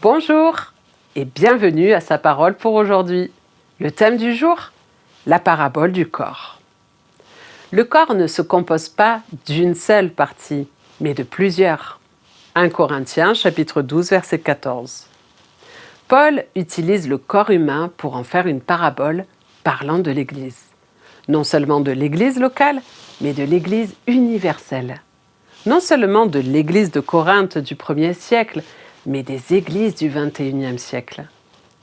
Bonjour et bienvenue à Sa Parole pour aujourd'hui. Le thème du jour, la parabole du corps. Le corps ne se compose pas d'une seule partie, mais de plusieurs. 1 Corinthiens chapitre 12 verset 14. Paul utilise le corps humain pour en faire une parabole parlant de l'Église. Non seulement de l'Église locale, mais de l'Église universelle. Non seulement de l'Église de Corinthe du 1er siècle, mais des églises du 21e siècle.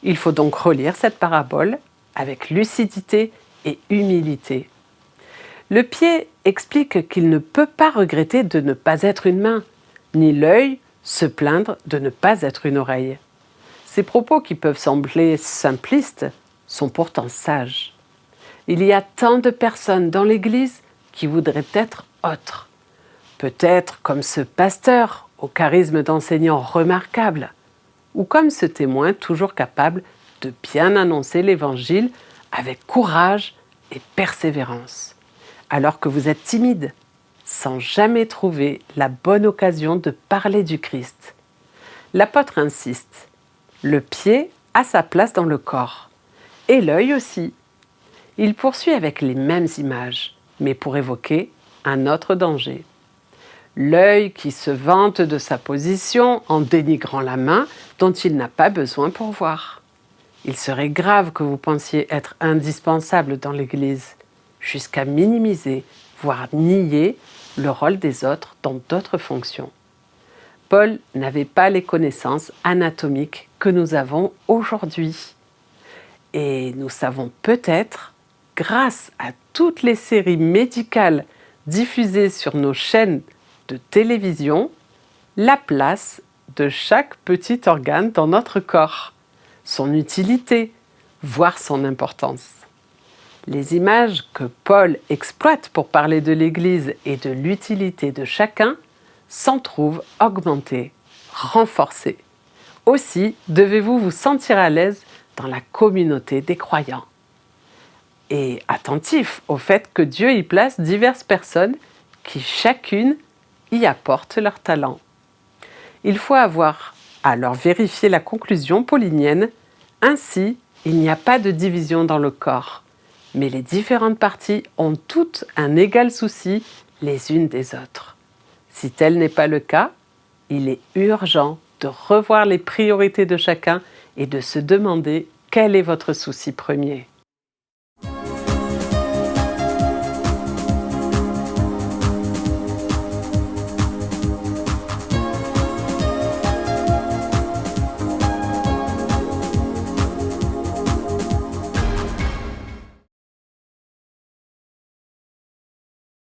Il faut donc relire cette parabole avec lucidité et humilité. Le pied explique qu'il ne peut pas regretter de ne pas être une main, ni l'œil se plaindre de ne pas être une oreille. Ces propos qui peuvent sembler simplistes sont pourtant sages. Il y a tant de personnes dans l'Église qui voudraient être autres. Peut-être comme ce pasteur au charisme d'enseignant remarquable, ou comme ce témoin toujours capable de bien annoncer l'Évangile avec courage et persévérance, alors que vous êtes timide, sans jamais trouver la bonne occasion de parler du Christ. L'apôtre insiste, le pied a sa place dans le corps, et l'œil aussi. Il poursuit avec les mêmes images, mais pour évoquer un autre danger. L'œil qui se vante de sa position en dénigrant la main dont il n'a pas besoin pour voir. Il serait grave que vous pensiez être indispensable dans l'Église, jusqu'à minimiser, voire nier le rôle des autres dans d'autres fonctions. Paul n'avait pas les connaissances anatomiques que nous avons aujourd'hui. Et nous savons peut-être, grâce à toutes les séries médicales diffusées sur nos chaînes de télévision, la place de chaque petit organe dans notre corps, son utilité, voire son importance. Les images que Paul exploite pour parler de l'Église et de l'utilité de chacun s'en trouvent augmentées, renforcées. Aussi devez-vous vous sentir à l'aise dans la communauté des croyants. Et attentif au fait que Dieu y place diverses personnes qui chacune y apportent leur talent. Il faut avoir alors vérifié la conclusion paulinienne. Ainsi, il n'y a pas de division dans le corps, mais les différentes parties ont toutes un égal souci les unes des autres. Si tel n'est pas le cas, il est urgent de revoir les priorités de chacun et de se demander quel est votre souci premier.